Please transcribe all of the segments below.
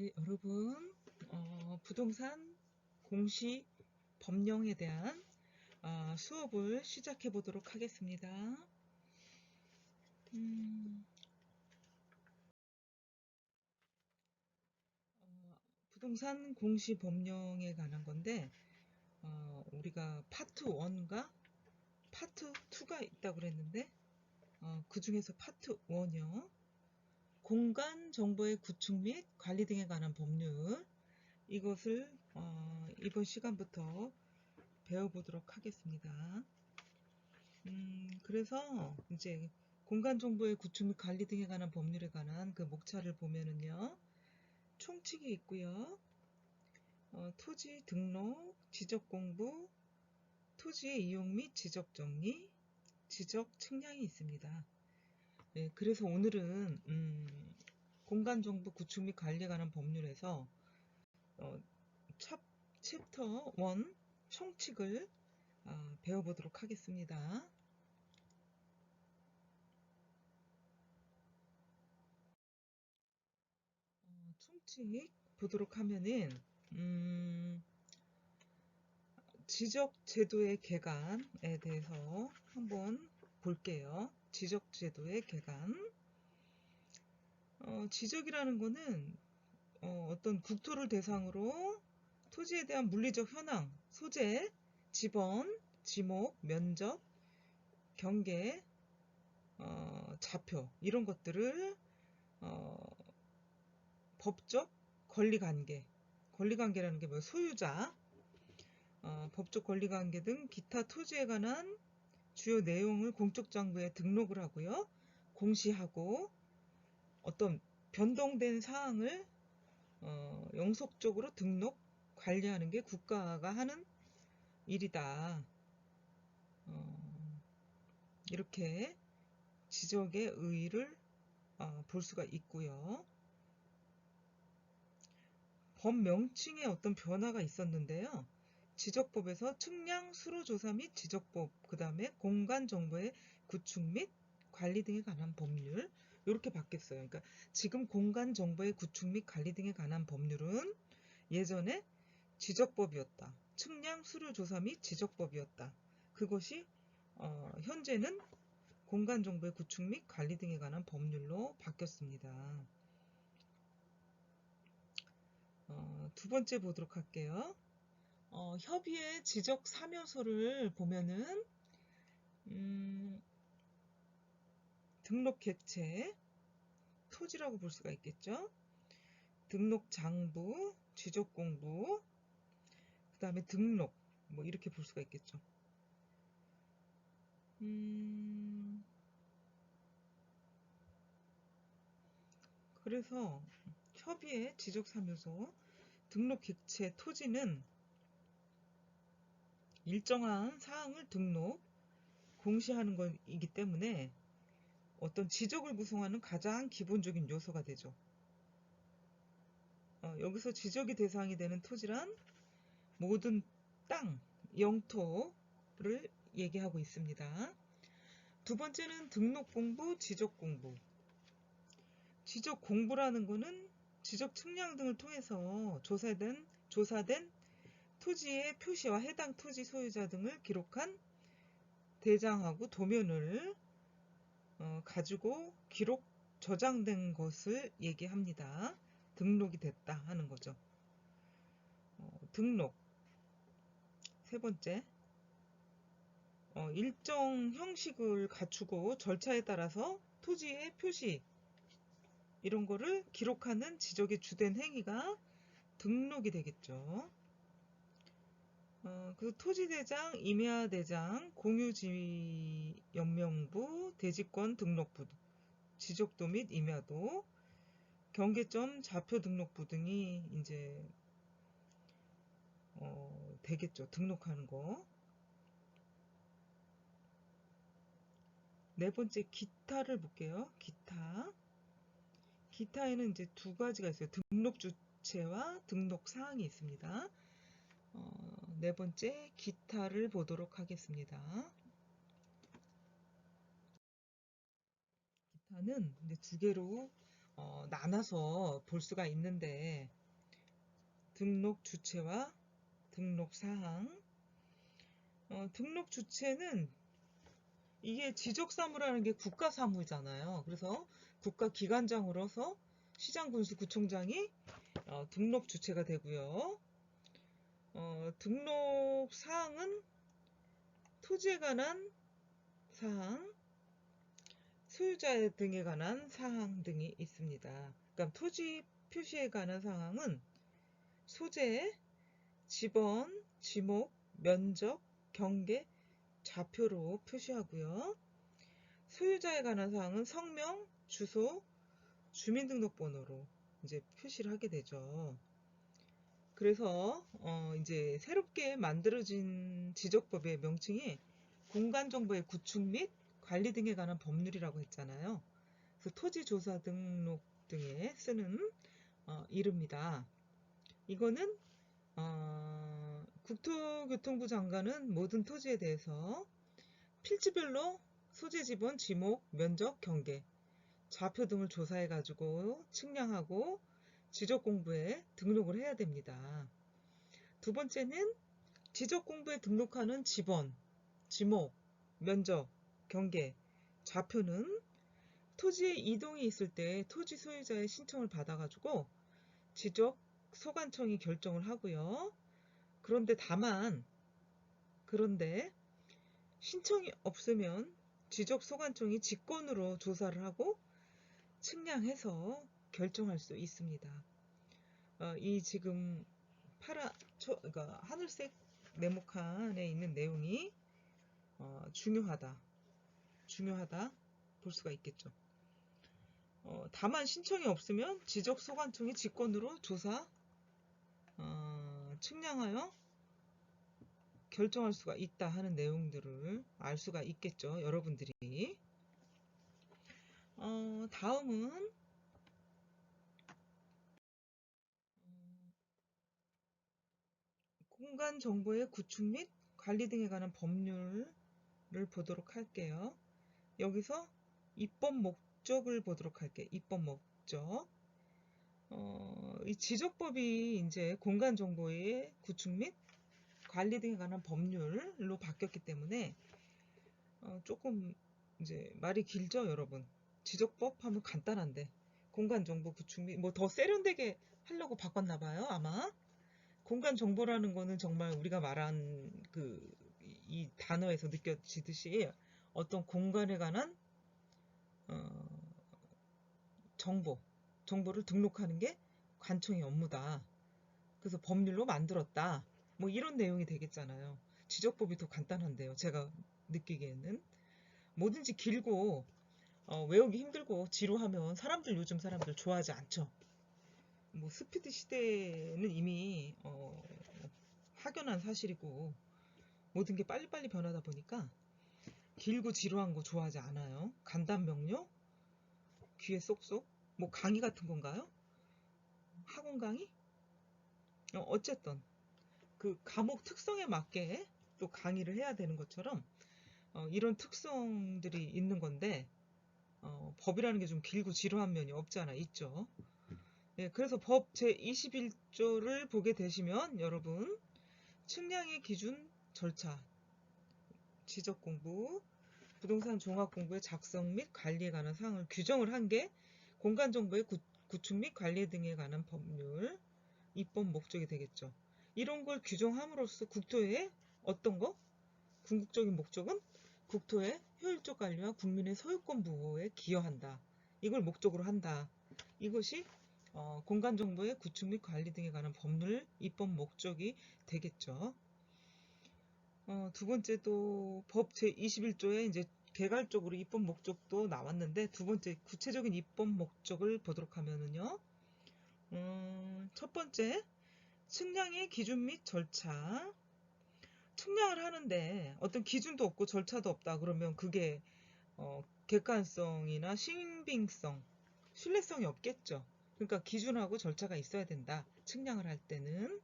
네, 여러분, 부동산 공시 법령에 대한 수업을 시작해 보도록 하겠습니다. 부동산 공시 법령에 관한 건데, 우리가 파트 1과 파트 2가 있다고 그랬는데, 그 중에서 파트 1이요. 공간 정보의 구축 및 관리 등에 관한 법률, 이것을 이번 시간부터 배워보도록 하겠습니다. 그래서 이제 공간 정보의 구축 및 관리 등에 관한 법률에 관한 그 목차를 보면은요, 총칙이 있고요, 토지 등록, 지적 공부, 토지의 이용 및 지적 정리, 지적 측량이 있습니다. 네, 그래서 오늘은 공간 정보 구축 및 관리에 관한 법률에서 첫 챕터 1 총칙을 배워보도록 하겠습니다. 총칙 보도록 하면은 지적 제도의 개관에 대해서 한번 볼게요. 지적 제도의 개관. 지적이라는 거는 어떤 국토를 대상으로 토지에 대한 물리적 현황, 소재, 지번, 지목, 면적, 경계, 좌표 이런 것들을 법적 권리관계, 권리관계라는 게 뭐 소유자, 법적 권리관계 등 기타 토지에 관한 주요 내용을 공적장부에 등록을 하고요. 공시하고 어떤 변동된 사항을 영속적으로 등록, 관리하는 게 국가가 하는 일이다. 이렇게 지적의 의의를 볼 수가 있고요. 법 명칭에 어떤 변화가 있었는데요. 지적법에서 측량, 수로조사 및 지적법, 그 다음에 공간정보의 구축 및 관리 등에 관한 법률, 이렇게 바뀌었어요. 그러니까 지금 공간정보의 구축 및 관리 등에 관한 법률은 예전에 지적법이었다. 측량, 수로조사 및 지적법이었다. 그것이 현재는 공간정보의 구축 및 관리 등에 관한 법률로 바뀌었습니다. 두 번째 보도록 할게요. 협의의 지적 사묘소를 보면은 등록 객체, 토지라고 볼 수가 있겠죠. 등록 장부, 지적 공부, 그 다음에 등록, 뭐 이렇게 볼 수가 있겠죠. 그래서 협의의 지적 사묘소, 등록 객체 토지는 일정한 사항을 등록, 공시하는 것이기 때문에 어떤 지적을 구성하는 가장 기본적인 요소가 되죠. 여기서 지적이 대상이 되는 토지란 모든 땅, 영토를 얘기하고 있습니다. 두 번째는 등록 공부, 지적 공부. 지적 공부라는 거는 지적 측량 등을 통해서 조사된 토지의 표시와 해당 토지 소유자 등을 기록한 대장하고 도면을 가지고 기록 저장된 것을 얘기합니다. 등록이 됐다 하는 거죠. 등록. 세 번째, 일정 형식을 갖추고 절차에 따라서 토지의 표시 이런 거를 기록하는 지적의 주된 행위가 등록이 되겠죠. 그 토지대장, 임야대장, 공유지연명부, 대지권 등록부, 지적도 및 임야도, 경계점, 좌표 등록부 등이 이제 되겠죠. 등록하는 거. 네 번째, 기타를 볼게요. 기타. 기타에는 이제 두 가지가 있어요. 등록 주체와 등록 사항이 있습니다. 네 번째, 기타를 보도록 하겠습니다. 기타는 이제 두 개로 나눠서 볼 수가 있는데, 등록 주체와 등록 사항. 등록 주체는 이게 지적사무라는 게 국가사무잖아요. 그래서 국가기관장으로서 시장군수구청장이 등록 주체가 되고요. 등록 사항은 토지에 관한 사항, 소유자 등에 관한 사항 등이 있습니다. 그러니까 토지 표시에 관한 사항은 소재, 지번, 지목, 면적, 경계, 좌표로 표시하고요. 소유자에 관한 사항은 성명, 주소, 주민등록번호로 이제 표시를 하게 되죠. 그래서 이제 새롭게 만들어진 지적법의 명칭이 공간정보의 구축 및 관리 등에 관한 법률이라고 했잖아요. 그래서 토지조사 등록 등에 쓰는 이름입니다. 이거는 국토교통부 장관은 모든 토지에 대해서 필지별로 소재 지번, 지목, 면적, 경계, 좌표 등을 조사해가지고 측량하고 지적공부에 등록을 해야 됩니다. 두 번째는 지적공부에 등록하는 지번, 지목, 면적, 경계, 좌표는 토지에 이동이 있을 때 토지 소유자의 신청을 받아가지고 지적 소관청이 결정을 하고요. 그런데 신청이 없으면 지적 소관청이 직권으로 조사를 하고 측량해서 결정할 수 있습니다. 이 지금 그러니까 하늘색 네모칸에 있는 내용이 중요하다 볼 수가 있겠죠. 다만 신청이 없으면 지적 소관청이 직권으로 조사, 측량하여 결정할 수가 있다 하는 내용들을 알 수가 있겠죠. 여러분들이. 다음은 공간 정보의 구축 및 관리 등에 관한 법률을 보도록 할게요. 여기서 입법 목적을 보도록 할게요. 입법 목적. 이 지적법이 이제 공간 정보의 구축 및 관리 등에 관한 법률로 바뀌었기 때문에 조금 이제 말이 길죠, 여러분. 지적법 하면 간단한데 공간 정보 구축 및 뭐 더 세련되게 하려고 바꿨나 봐요, 아마. 공간 정보라는 거는 정말 우리가 말한 이 단어에서 느껴지듯이 어떤 공간에 관한 정보를 등록하는 게 관청의 업무다. 그래서 법률로 만들었다. 뭐 이런 내용이 되겠잖아요. 지적법이 더 간단한데요. 제가 느끼기에는. 뭐든지 길고 외우기 힘들고 지루하면 요즘 사람들 좋아하지 않죠. 뭐 스피드 시대는 이미 확연한 사실이고 모든 게 빨리빨리 변하다 보니까 길고 지루한 거 좋아하지 않아요. 간단 명료, 귀에 쏙쏙. 뭐 강의 같은 건가요? 학원 강의? 어쨌든 그 과목 특성에 맞게 또 강의를 해야 되는 것처럼 이런 특성들이 있는 건데 법이라는 게 좀 길고 지루한 면이 없지 않아 있죠. 예, 그래서 법 제21조를 보게 되시면 여러분 측량의 기준 절차, 지적공부, 부동산 종합공부의 작성 및 관리에 관한 사항을 규정을 한 게 공간정보의 구축 및 관리 등에 관한 법률, 입법 목적이 되겠죠. 이런 걸 규정함으로써 국토의 어떤 거? 궁극적인 목적은 국토의 효율적 관리와 국민의 소유권 보호에 기여한다. 이걸 목적으로 한다. 이것이 공간정보의 구축 및 관리 등에 관한 법률 입법 목적이 되겠죠. 두 번째도 법 제21조에 이제 개괄적으로 입법 목적도 나왔는데 두 번째 구체적인 입법 목적을 보도록 하면은요. 첫 번째 측량의 기준 및 절차. 측량을 하는데 어떤 기준도 없고 절차도 없다 그러면 그게 객관성이나 신빙성, 신뢰성이 없겠죠. 그러니까 기준하고 절차가 있어야 된다. 측량을 할 때는.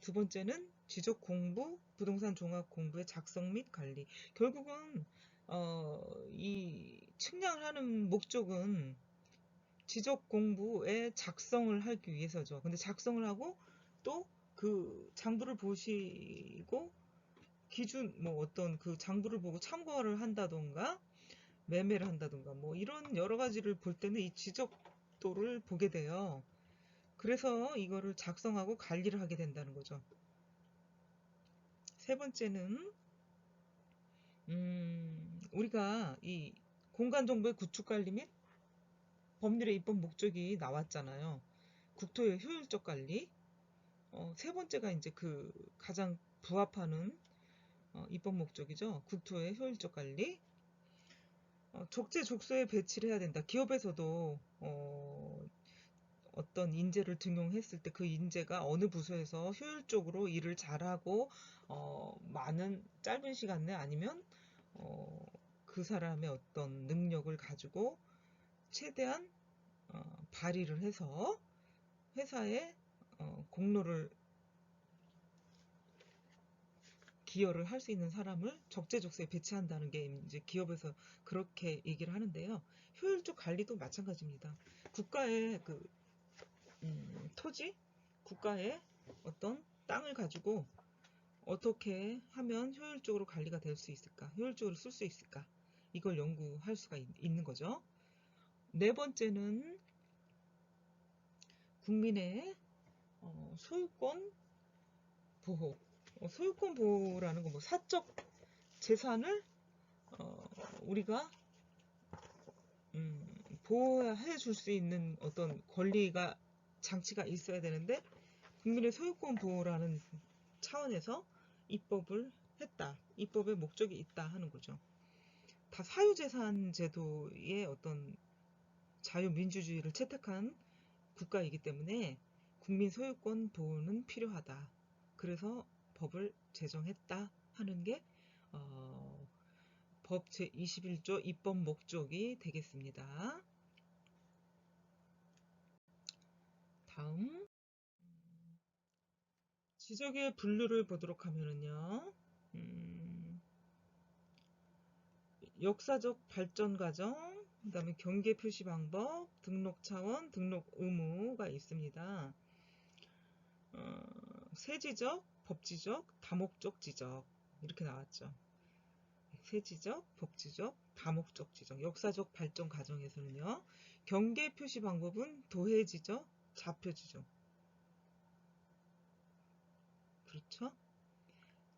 두 번째는 지적 공부, 부동산 종합 공부의 작성 및 관리. 결국은 이 측량을 하는 목적은 지적 공부에 작성을 하기 위해서죠. 근데 작성을 하고 또 그 장부를 보시고 기준 뭐 어떤 그 장부를 보고 참고를 한다던가 매매를 한다던가 뭐 이런 여러 가지를 볼 때는 이 지적도를 보게 돼요. 그래서 이거를 작성하고 관리를 하게 된다는 거죠. 세 번째는 우리가 이 공간정보의 구축관리 및 법률의 입법 목적이 나왔잖아요. 국토의 효율적 관리. 세 번째가 이제 그 가장 부합하는 입법 목적이죠. 국토의 효율적 관리. 적재적소에 배치를 해야 된다. 기업에서도 어떤 인재를 등용했을 때 그 인재가 어느 부서에서 효율적으로 일을 잘하고 많은 짧은 시간 내 아니면 그 사람의 어떤 능력을 가지고 최대한 발휘를 해서 회사에 공로를 기여를 할 수 있는 사람을 적재적소에 배치한다는 게 이제 기업에서 그렇게 얘기를 하는데요. 효율적 관리도 마찬가지입니다. 국가의 그 토지, 국가의 어떤 땅을 가지고 어떻게 하면 효율적으로 관리가 될 수 있을까? 효율적으로 쓸 수 있을까? 이걸 연구할 수가 있는 거죠. 네 번째는 국민의 소유권 보호. 소유권 보호라는 건 뭐 사적 재산을 우리가 보호해 줄 수 있는 어떤 권리가 장치가 있어야 되는데 국민의 소유권 보호라는 차원에서 입법을 했다. 입법의 목적이 있다 하는 거죠. 다 사유재산 제도의 어떤 자유민주주의를 채택한 국가이기 때문에 국민 소유권 보호는 필요하다. 그래서 법을 제정했다 하는 게 법 제21조 입법 목적이 되겠습니다. 다음 지적의 분류를 보도록 하면은요. 역사적 발전 과정, 그 다음에 경계 표시 방법, 등록 차원, 등록 의무가 있습니다. 세지적, 법지적, 다목적 지적 이렇게 나왔죠. 세지적, 법지적, 다목적 지적. 역사적 발전 과정에서는요. 경계 표시 방법은 도해지적, 좌표지적. 그렇죠?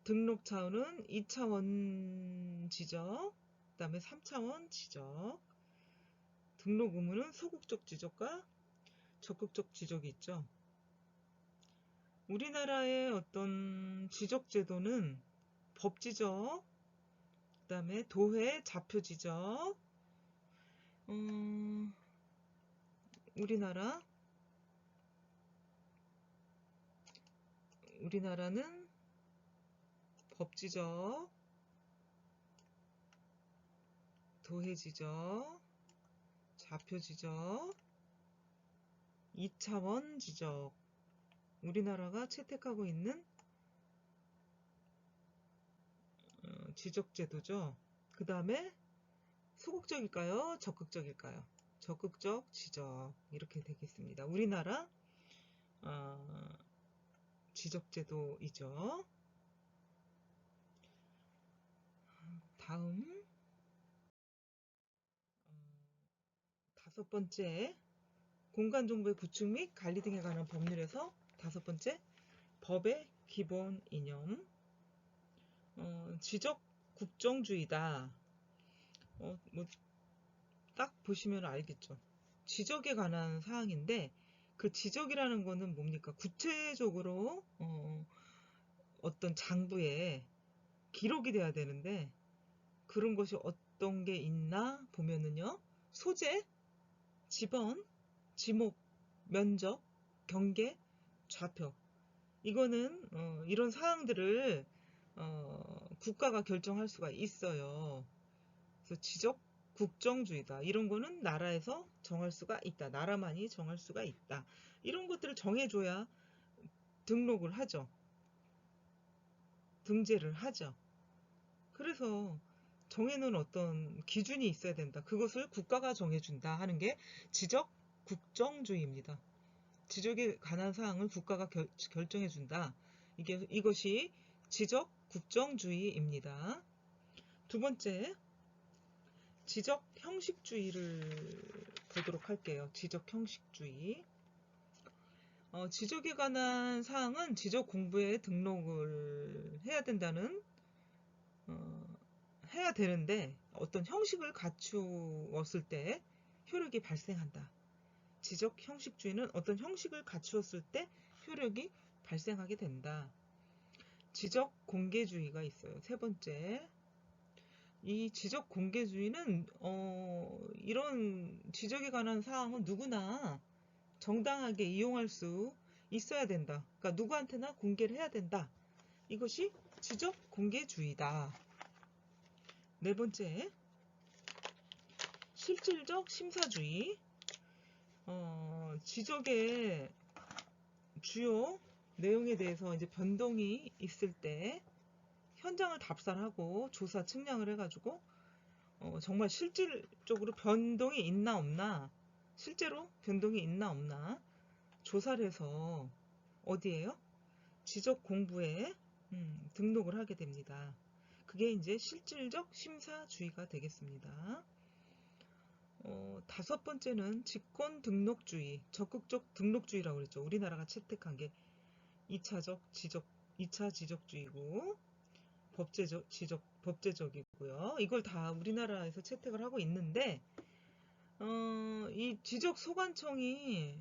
등록 차원은 2차원 지적, 그 다음에 3차원 지적. 등록 의무는 소극적 지적과 적극적 지적이 있죠. 우리나라의 어떤 지적 제도는 법지적, 그 다음에 도회, 좌표지적, 우리나라는 법지적, 도해지적, 좌표지적, 2차원 지적. 우리나라가 채택하고 있는 지적제도죠. 그 다음에 소극적일까요? 적극적일까요? 적극적 지적 이렇게 되겠습니다. 우리나라 지적제도이죠. 다음 다섯 번째 공간정보의 구축 및 관리 등에 관한 법률에서 다섯 번째 법의 기본 이념 지적 국정주의다. 뭐 딱 보시면 알겠죠. 지적에 관한 사항인데 그 지적이라는 거는 뭡니까? 구체적으로 어떤 장부에 기록이 돼야 되는데 그런 것이 어떤 게 있나 보면은요. 소재, 지번, 지목, 면적, 경계, 좌표. 이거는 이런 사항들을 국가가 결정할 수가 있어요. 그래서 지적 국정주의다. 이런 거는 나라에서 정할 수가 있다. 나라만이 정할 수가 있다. 이런 것들을 정해줘야 등록을 하죠. 등재를 하죠. 그래서 정해놓은 어떤 기준이 있어야 된다. 그것을 국가가 정해준다 하는 게 지적 국정주의입니다. 지적에 관한 사항을 국가가 결정해준다. 이것이 지적 국정주의입니다. 두 번째, 지적 형식주의를 보도록 할게요. 지적 형식주의. 지적에 관한 사항은 지적 공부에 등록을 해야 해야 되는데 어떤 형식을 갖추었을 때 효력이 발생한다. 지적 형식주의는 어떤 형식을 갖추었을 때 효력이 발생하게 된다. 지적 공개주의가 있어요. 세 번째. 이 지적 공개주의는 이런 지적에 관한 사항은 누구나 정당하게 이용할 수 있어야 된다. 그러니까 누구한테나 공개를 해야 된다. 이것이 지적 공개주의다. 네 번째, 실질적 심사주의. 지적의 주요 내용에 대해서 이제 변동이 있을 때 현장을 답사하고 조사 측량을 해가지고 정말 실질적으로 변동이 있나 없나, 실제로 변동이 있나 없나 조사를 해서 어디에요? 지적 공부에 등록을 하게 됩니다. 그게 이제 실질적 심사주의가 되겠습니다. 다섯 번째는 직권 등록주의, 적극적 등록주의라고 그랬죠. 우리나라가 채택한 게 2차 지적주의고 법제적이고요. 이걸 다 우리나라에서 채택을 하고 있는데 이 지적소관청이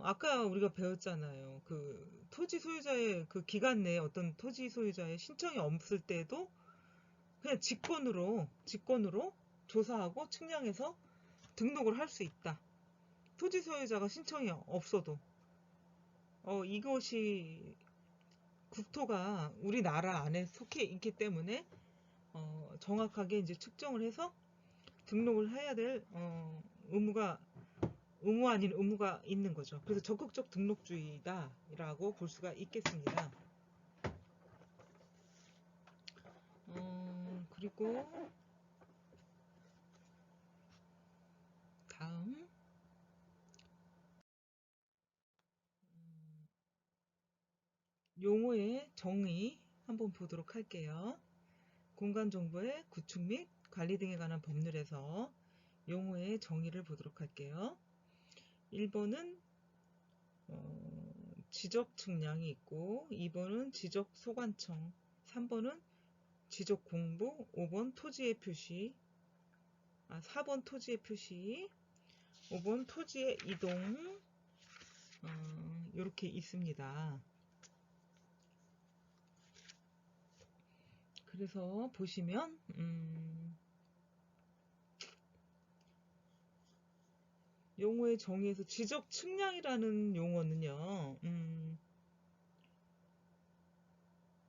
아까 우리가 배웠잖아요. 그 토지 소유자의 그 기간 내에 어떤 토지 소유자의 신청이 없을 때도 그냥 직권으로 조사하고 측량해서 등록을 할 수 있다. 토지 소유자가 신청이 없어도 이것이 국토가 우리나라 안에 속해 있기 때문에 정확하게 이제 측정을 해서 등록을 해야 될 의무 아닌 의무가 있는 거죠. 그래서 적극적 등록주의다라고 볼 수가 있겠습니다. 그리고 다음 용어의 정의 한번 보도록 할게요. 공간정보의 구축 및 관리 등에 관한 법률에서 용어의 정의를 보도록 할게요. 1번은 지적 측량이 있고 2번은 지적 소관청, 3번은 지적 공부, 5번 토지의 표시, 4번 토지의 표시, 5번 토지의 이동, 이렇게 있습니다. 그래서 보시면 용어의 정의에서 지적 측량이라는 용어는요,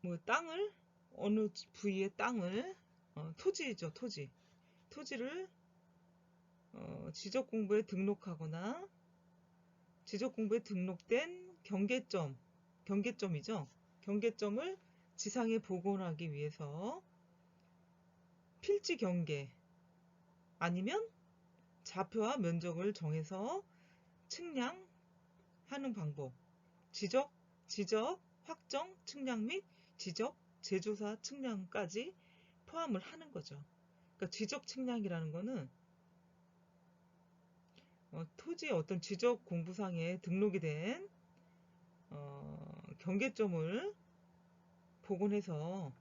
뭐 땅을 어느 부위의 땅을 토지죠, 토지를 지적 공부에 등록하거나 지적 공부에 등록된 경계점이죠. 경계점을 지상에 복원하기 위해서 필지 경계 아니면 좌표와 면적을 정해서 측량하는 방법, 지적, 확정, 측량 및 지적, 재조사 측량까지 포함을 하는 거죠. 그러니까 지적 측량이라는 거는 토지의 어떤 지적 공부상에 등록이 된 경계점을 복원해서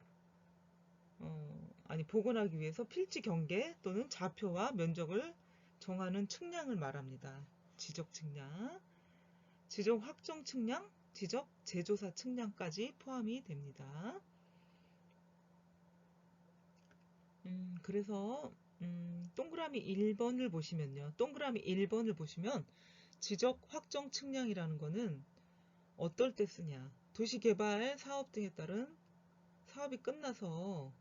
복원하기 위해서 필지 경계 또는 좌표와 면적을 정하는 측량을 말합니다. 지적 측량, 지적 확정 측량, 지적 재조사 측량까지 포함이 됩니다. 그래서 동그라미 1번을 보시면 지적 확정 측량이라는 거는 어떨 때 쓰냐, 도시개발 사업 등에 따른 사업이 끝나서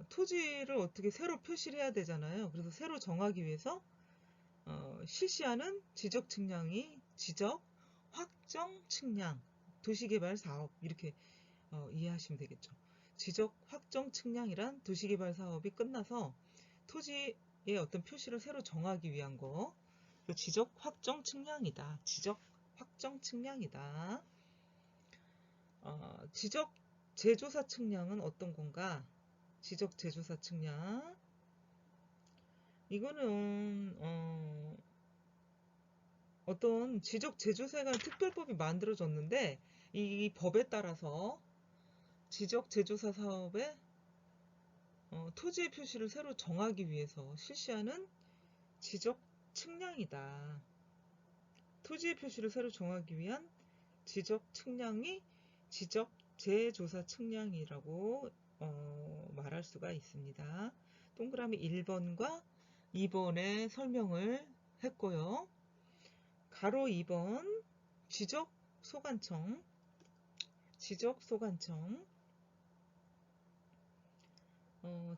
토지를 어떻게 새로 표시를 해야 되잖아요. 그래서 새로 정하기 위해서 실시하는 지적 측량이 지적 확정 측량, 도시개발 사업 이렇게 이해하시면 되겠죠. 지적 확정 측량이란 도시개발 사업이 끝나서 토지 어떤 표시를 새로 정하기 위한 거. 지적 확정 측량이다. 지적 확정 측량이다. 지적 재조사 측량은 어떤 건가? 지적 재조사 측량. 이거는 어떤 지적 재조사에 특별법이 만들어졌는데 이 법에 따라서 지적 재조사 사업에 토지의 표시를 새로 정하기 위해서 실시하는 지적 측량이다. 토지의 표시를 새로 정하기 위한 지적 측량이 지적 재조사 측량이라고 말할 수가 있습니다. 동그라미 1번과 2번의 설명을 했고요. 가로 2번 지적 소관청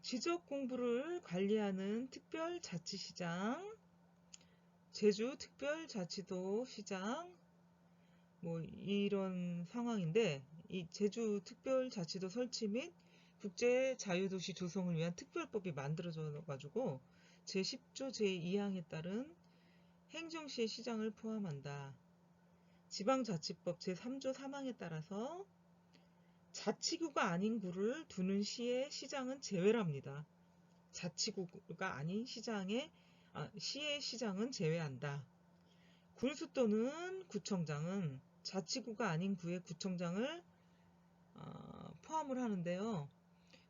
지적 공부를 관리하는 특별자치시장, 제주특별자치도 시장, 뭐 이런 상황인데, 이 제주특별자치도 설치 및 국제자유도시 조성을 위한 특별법이 만들어져 가지고 제10조 제2항에 따른 행정시의 시장을 포함한다. 지방자치법 제3조 3항에 따라서 자치구가 아닌 구를 두는 시의 시장은 제외랍니다. 자치구가 아닌 시의 시장은 제외한다. 군수 또는 구청장은 자치구가 아닌 구의 구청장을 포함을 하는데요.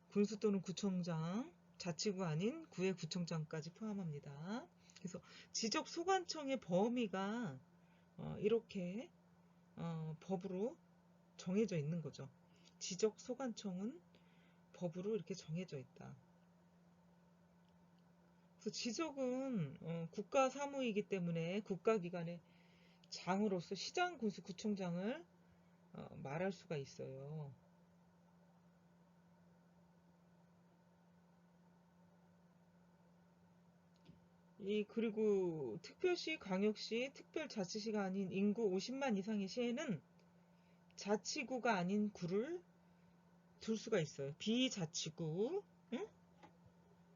군수 또는 구청장, 자치구가 아닌 구의 구청장까지 포함합니다. 그래서 지적 소관청의 범위가 이렇게 법으로 정해져 있는 거죠. 지적 소관청은 법으로 이렇게 정해져 있다. 그래서 지적은 국가 사무이기 때문에 국가기관의 장으로서 시장, 군수, 구청장을 말할 수가 있어요. 그리고 특별시, 광역시, 특별자치시가 아닌 인구 50만 이상의 시에는 자치구가 아닌 구를 둘 수가 있어요. 비자치구, 응?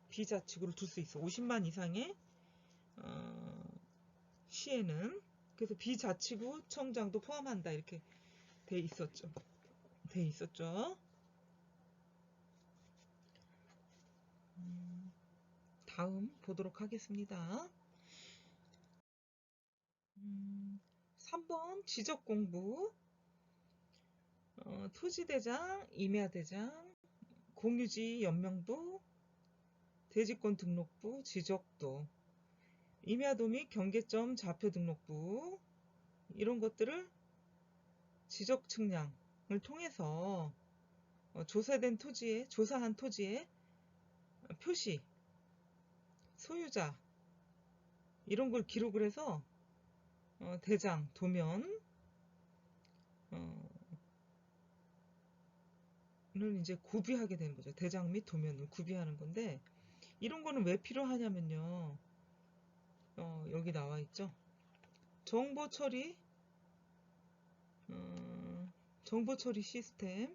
비자치구를 둘 수 있어. 50만 이상의 시에는. 그래서 비자치구청장도 포함한다 이렇게 돼 있었죠. 다음 보도록 하겠습니다. 3번 지적공부. 토지대장, 임야대장, 공유지 연명부, 대지권 등록부, 지적도, 임야도 및 경계점 좌표 등록부, 이런 것들을 지적 측량을 통해서 조사한 토지의 표시, 소유자, 이런 걸 기록을 해서 대장, 도면, 는 이제 구비하게 되는 거죠. 대장 및 도면을 구비하는 건데, 이런 거는 왜 필요하냐면요. 여기 나와 있죠. 정보 처리 시스템,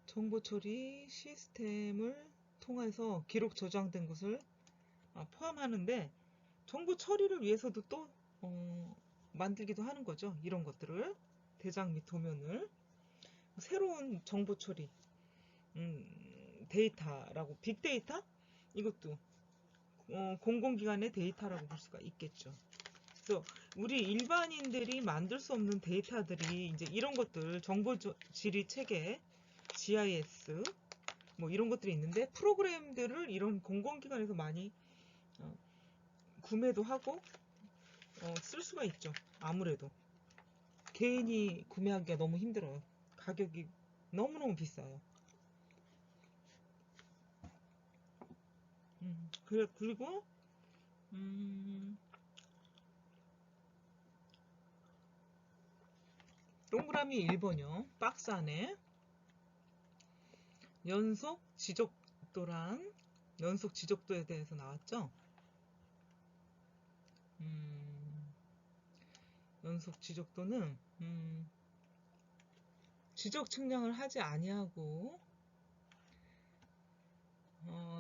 정보 처리 시스템을 통해서 기록 저장된 것을 포함하는데, 정보 처리를 위해서도 또 만들기도 하는 거죠. 이런 것들을, 대장 및 도면을. 새로운 정보 처리, 데이터라고, 빅데이터? 이것도 공공기관의 데이터라고 볼 수가 있겠죠. 그래서 우리 일반인들이 만들 수 없는 데이터들이 이제 이런 것들, 정보 지리 체계, GIS, 뭐 이런 것들이 있는데, 프로그램들을 이런 공공기관에서 많이 구매도 하고 쓸 수가 있죠. 아무래도 개인이 구매하기가 너무 힘들어요. 가격이 너무너무 비싸요. 그리고 동그라미 1번이요. 박스 안에 연속 지적도에 대해서 나왔죠. 연속 지적도는 지적 측량을 하지 아니하고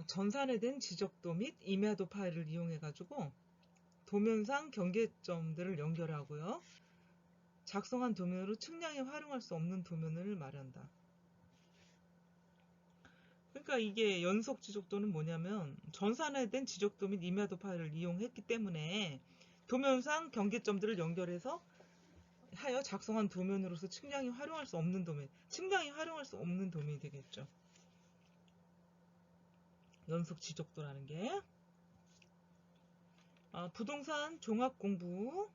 전산화된 지적도 및 임야도 파일을 이용해 가지고 도면상 경계점들을 연결하고요. 작성한 도면으로 측량에 활용할 수 없는 도면을 말한다. 그러니까 이게 연속 지적도는 뭐냐면 전산화된 지적도 및 임야도 파일을 이용했기 때문에 도면상 경계점들을 연결해서 하여 작성한 도면으로서 측량이 활용할 수 없는 도면, 측량이 활용할 수 없는 도면이 되겠죠. 연속 지적도라는 게. 부동산 종합 공부.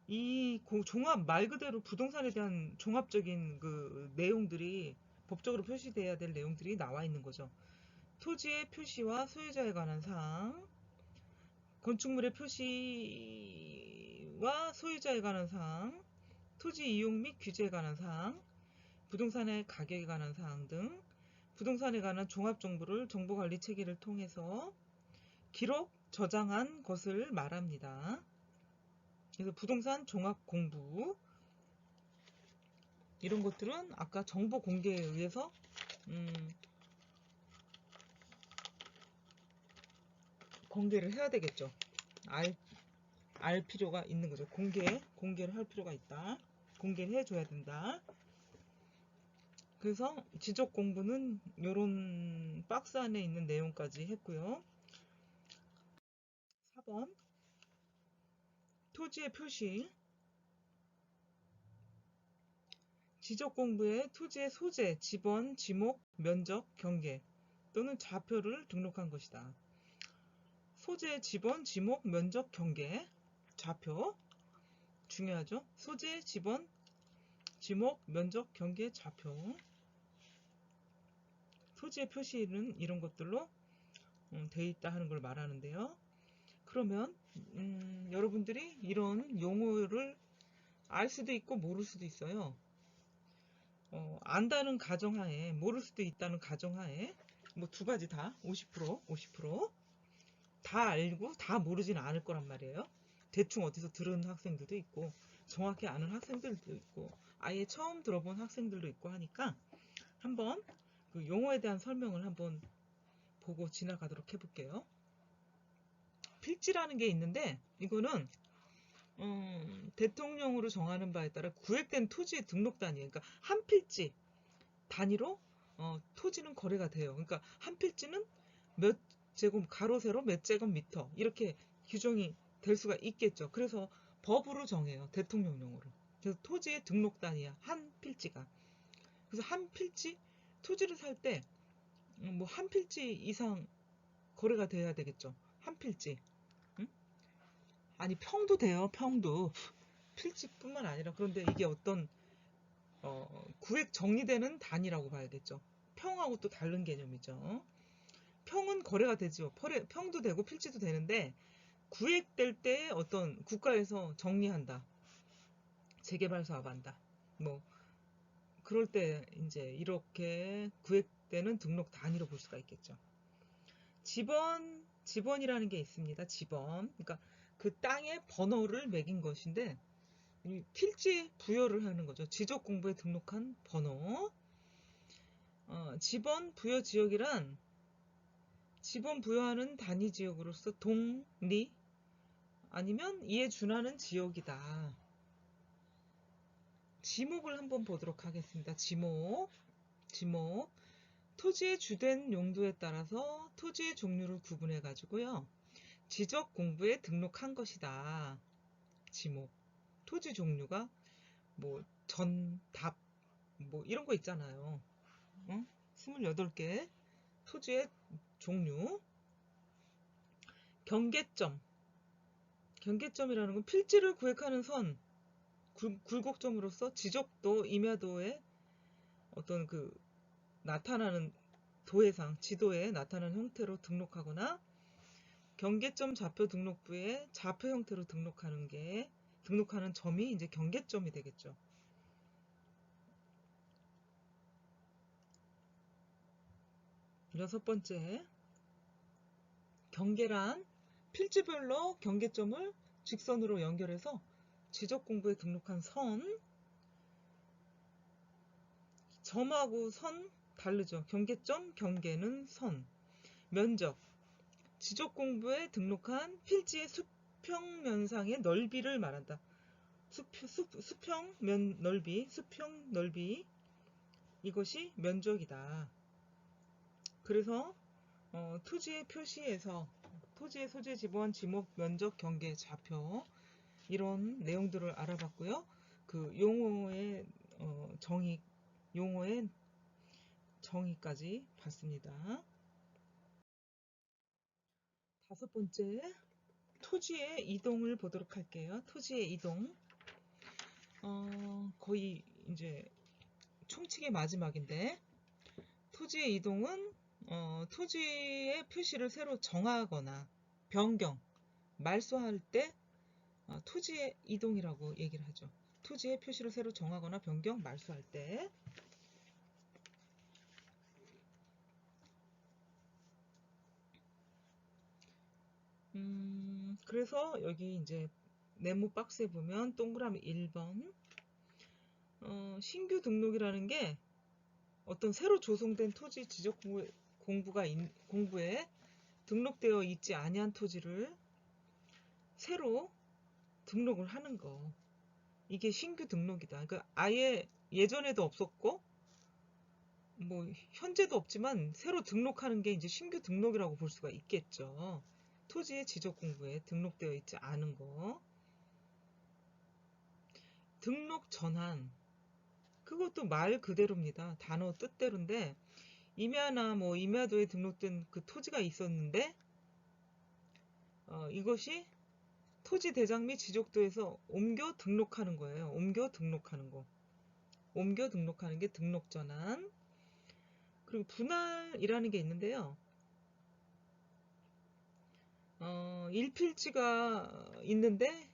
이 종합 말 그대로 부동산에 대한 종합적인 그 내용들이 법적으로 표시돼야 될 내용들이 나와 있는 거죠. 토지의 표시와 소유자에 관한 사항, 건축물의 표시와 소유자에 관한 사항, 토지 이용 및 규제에 관한 사항, 부동산의 가격에 관한 사항 등 부동산에 관한 종합 정보를 정보관리 체계를 통해서 기록, 저장한 것을 말합니다. 그래서 부동산 종합 공부 이런 것들은 아까 정보 공개에 의해서 공개를 해야 되겠죠. 알 필요가 있는 거죠. 공개를 할 필요가 있다. 공개를 해줘야 된다. 그래서 지적 공부는 이런 박스 안에 있는 내용까지 했고요. 4번 토지의 표시. 지적 공부의 토지의 소재, 지번, 지목, 면적, 경계 또는 좌표를 등록한 것이다. 소재, 지번, 지목, 면적, 경계, 좌표 중요하죠. 소재, 지번, 지목, 면적, 경계, 좌표. 토지의 표시는 이런 것들로 돼 있다 하는 걸 말하는데요. 그러면 여러분들이 이런 용어를 알 수도 있고 모를 수도 있어요. 안다는 가정하에, 모를 수도 있다는 가정하에 뭐 두 가지 다 50% 다 알고 다 모르지는 않을 거란 말이에요. 대충 어디서 들은 학생들도 있고 정확히 아는 학생들도 있고 아예 처음 들어본 학생들도 있고 하니까 한번 그 용어에 대한 설명을 한번 보고 지나가도록 해볼게요. 필지라는 게 있는데 이거는 대통령으로 정하는 바에 따라 구획된 토지의 등록 단위, 그러니까 한 필지 단위로 토지는 거래가 돼요. 그러니까 한 필지는 몇 제곱 가로 세로 몇 제곱미터 이렇게 규정이 될 수가 있겠죠. 그래서 법으로 정해요. 대통령령으로. 그래서 토지의 등록 단위야. 한 필지가. 그래서 한 필지 토지를 살 때 뭐 한 필지 이상 거래가 돼야 되겠죠. 한 필지. 응? 아니 평도 돼요. 평도. 필지뿐만 아니라 그런데 이게 어떤 구획 정리되는 단위라고 봐야겠죠. 평하고 또 다른 개념이죠. 평은 거래가 되죠. 평도 되고 필지도 되는데 구획될 때 어떤 국가에서 정리한다. 재개발 사업한다. 뭐 그럴 때 이제 이렇게 구획되는 등록 단위로 볼 수가 있겠죠. 지번이라는 게 있습니다. 지번. 그러니까 그 땅의 번호를 매긴 것인데 필지 부여를 하는 거죠. 지적 공부에 등록한 번호. 지번 부여 지역이란 지번 부여하는 단위 지역으로서 동리 아니면 이에 준하는 지역이다. 지목을 한번 보도록 하겠습니다. 지목. 토지의 주된 용도에 따라서 토지의 종류를 구분해 가지고요. 지적 공부에 등록한 것이다. 지목. 토지 종류가 뭐 전, 답, 뭐 이런 거 있잖아요. 28개 토지의 종류. 경계점. 경계점이라는 건 필지를 구획하는 선, 굴곡점으로서 지적도, 임야도의 어떤 그 나타나는 도해상, 지도에 나타나는 형태로 등록하거나 경계점 좌표 등록부에 좌표 형태로 등록하는 점이 이제 경계점이 되겠죠. 여섯 번째, 경계란 필지별로 경계점을 직선으로 연결해서 지적 공부에 등록한 선, 점하고 선, 다르죠. 경계점, 경계는 선. 면적, 지적공부에 등록한 필지의 수평면상의 넓이를 말한다. 수평면 넓이, 수평 넓이, 이것이 면적이다. 그래서 토지의 표시에서 토지의 소재 지번, 지목, 면적, 경계, 좌표 이런 내용들을 알아봤고요. 그 용어의 용어의 정의까지 봤습니다. 다섯 번째, 토지의 이동을 보도록 할게요. 토지의 이동. 거의 이제 총칙의 마지막인데, 토지의 이동은 토지의 표시를 새로 정하거나 변경, 말소할 때 토지의 이동이라고 얘기를 하죠. 토지의 표시를 새로 정하거나 변경, 말소할 때. 그래서 여기 이제 네모 박스에 보면 동그라미 1번 신규 등록이라는 게 어떤 새로 조성된 토지 지적 공부에 등록되어 있지 아니한 토지를 새로 등록을 하는 거. 이게 신규 등록이다. 그러니까 아예 예전에도 없었고 뭐 현재도 없지만 새로 등록하는 게 이제 신규 등록이라고 볼 수가 있겠죠. 토지의 지적 공부에 등록되어 있지 않은 거. 등록 전환. 그것도 말 그대로입니다. 단어 뜻대로인데 임야나 뭐 임야도에 등록된 그 토지가 있었는데 이것이 토지 대장 및 지적도에서 옮겨 등록하는 거예요. 옮겨 등록하는 거. 옮겨 등록하는 게 등록 전환. 그리고 분할이라는 게 있는데요. 1필지가 있는데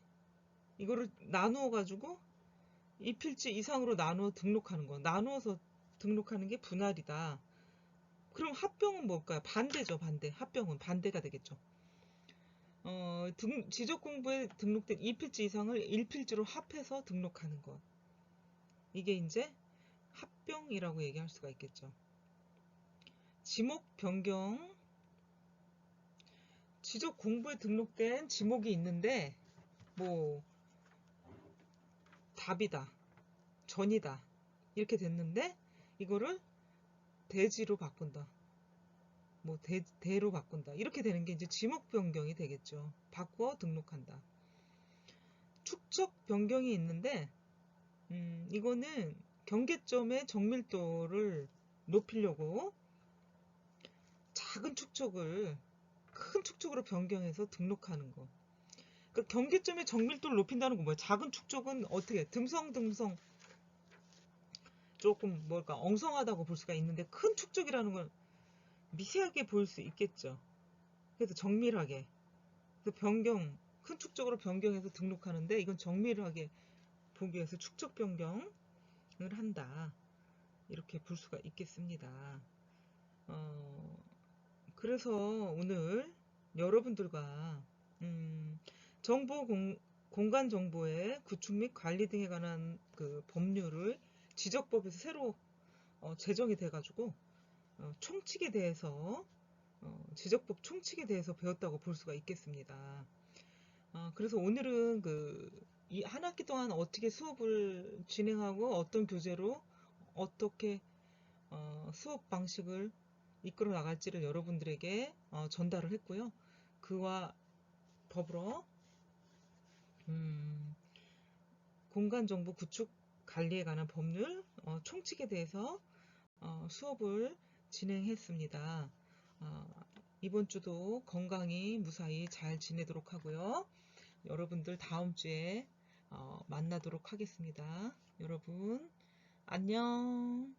이거를 나누어 가지고 2필지 이상으로 나누어 등록하는 거. 나누어서 등록하는 게 분할이다. 그럼 합병은 뭘까요? 반대죠, 반대. 합병은 반대가 되겠죠. 지적공부에 등록된 2필지 이상을 1필지로 합해서 등록하는 것. 이게 이제 합병이라고 얘기할 수가 있겠죠. 지목 변경. 지적공부에 등록된 지목이 있는데 뭐 답이다, 전이다 이렇게 됐는데 이거를 대지로 바꾼다. 뭐 대로 바꾼다. 이렇게 되는 게 이제 지목 변경이 되겠죠. 바꾸어 등록한다. 축적 변경이 있는데 이거는 경계점의 정밀도를 높이려고 작은 축적을 큰 축적으로 변경해서 등록하는 거. 그러니까 경계점의 정밀도를 높인다는 건 뭐야? 작은 축적은 어떻게 듬성듬성 조금 뭘까 엉성하다고 볼 수가 있는데 큰 축적이라는 건 미세하게 보일 수 있겠죠. 그래서 정밀하게 그래서 큰 축적으로 변경해서 등록하는데 이건 정밀하게 보기 위해서 축적 변경을 한다. 이렇게 볼 수가 있겠습니다. 그래서 오늘 여러분들과 공간 정보의 구축 및 관리 등에 관한 그 법률을 지적법에서 새로 제정이 돼가지고 총칙에 대해서 지적법 총칙에 대해서 배웠다고 볼 수가 있겠습니다. 그래서 오늘은 이 한 학기 동안 어떻게 수업을 진행하고 어떤 교재로 어떻게 수업 방식을 이끌어 나갈지를 여러분들에게 전달을 했고요. 그와 더불어 공간정보 구축 관리에 관한 법률 총칙에 대해서 수업을 진행했습니다. 이번 주도 건강히 무사히 잘 지내도록 하고요. 여러분들 다음 주에 만나도록 하겠습니다. 여러분 안녕.